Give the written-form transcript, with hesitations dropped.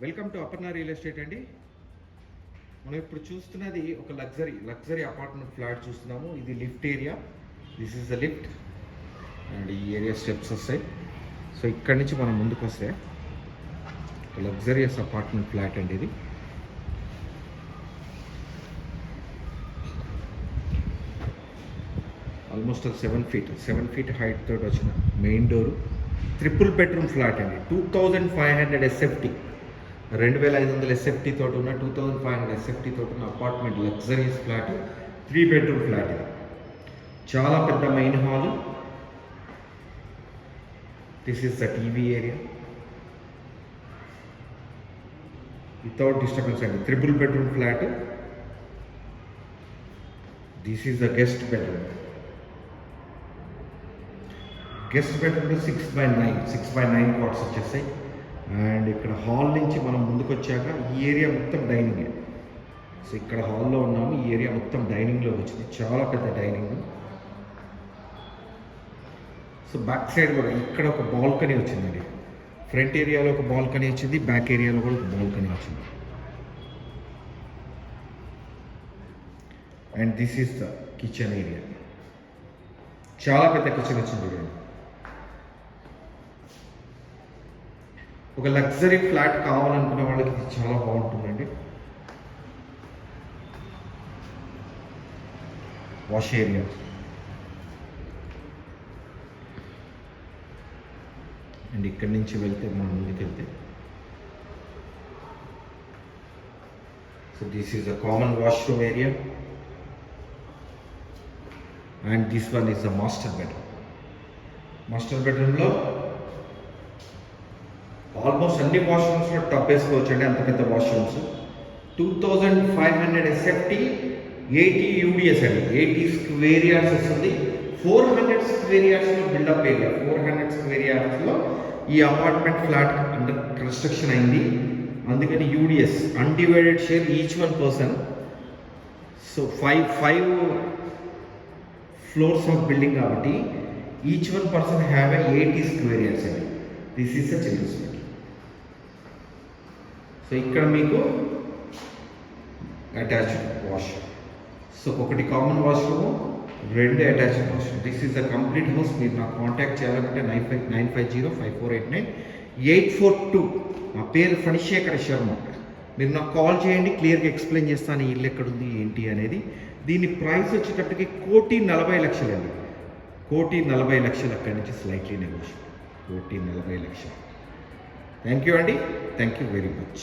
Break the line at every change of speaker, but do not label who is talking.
Welcome to Aparna real estate అండి. మనం ఇప్పుడు చూస్తున్నది ఒక లగ్జరీ అపార్ట్మెంట్ ఫ్లాట్ చూస్తున్నాము. ఇది lift area. This is the lift and ఈ ఏరియా స్టెప్స్ వస్తాయి. సో ఇక్కడి నుంచి మనం ముందుకు వస్తే ఒక లగ్జరియస్ అపార్ట్మెంట్ ఫ్లాట్ అండి ఇది. ఆల్మోస్ట్ 7 ఫీట్ హైట్ తోటి వచ్చిన main door, triple bedroom flat అండి. 2500 SFT, 2500 SFT తోటి ఉన్న 2500 SFT తోటి ఉన్న apartment luxurious flat, 3 bedroom flat ఇది. చాలా పెద్ద main hall. This is the TV area without disturbance అండి. Triple bedroom flat. This is the guest bedroom. Guest బెడ్రూమ్లో 6x9 కాట్స్ వచ్చేస్తాయి. అండ్ ఇక్కడ హాల్ నుంచి మనం ముందుకు వచ్చాక ఈ ఏరియా మొత్తం డైనింగ్. సో ఇక్కడ హాల్లో ఉన్నాము, ఈ ఏరియా మొత్తం డైనింగ్లోకి వచ్చింది. చాలా పెద్ద డైనింగ్. సో బ్యాక్ సైడ్ కూడా ఇక్కడ ఒక బాల్కనీ వచ్చిందండి. ఫ్రంట్ ఏరియాలో ఒక బాల్కనీ వచ్చింది, బ్యాక్ ఏరియాలో కూడా ఒక బాల్కనీ వచ్చింది. And this is the kitchen area. చాలా పెద్ద కిచెన్ వచ్చింది చూడండి. ఒక లగ్జరీ ఫ్లాట్ కావాలనుకునే వాళ్ళకి ఇది చాలా బాగుంటుందండి. Wash area. అండ్ ఇక్కడి నుంచి వెళ్తే మనం ముందుకు వెళ్తే so this is a common washroom area and this one is the master bedroom. Master బెడ్రూమ్లో ఆల్మోస్ట్ అన్ని వాష్రూమ్స్లో టబ్ వేసుకోవచ్చండి, అంత పెద్ద వాష్రూమ్స్. 2500 SFT, 80 UDS అండి. 80 స్క్వేర్ యార్డ్స్ వస్తుంది. 400 స్క్వేర్ యార్డ్స్లో బిల్డప్ ఏరియా. 400 స్క్వేర్ యార్డ్స్లో ఈ అపార్ట్మెంట్ ఫ్లాట్ అండర్ కన్స్ట్రక్షన్ అయింది. అందుకని UDS, undivided share each one person. So 5 floors of building కాబట్టి each one person have 80 square yards అండి. This is a children's bed. So ఇక్కడ మీకు అటాచ్డ్ వాష్. సో ఒకటి common washroom, 2 attached washroom. This is the complete house. మీరు నాకు contact చేయాలంటే 9505489842. నా పేరు ఫణిశేఖర శర్మ. మీరు నాకు కాల్ చేయండి, క్లియర్గా ఎక్స్ప్లెయిన్ చేస్తాను ఈ ఇల్లు ఎక్కడుంది ఏంటి అనేది. దీని ప్రైస్ వచ్చేటప్పటికి 1,40,00,000 అండి. 1,40,00,000 అక్కడి నుంచి స్లైట్లీ నెగోషియబుల్. 1,40,00,000. థ్యాంక్ యూ అండి. Thank you very much.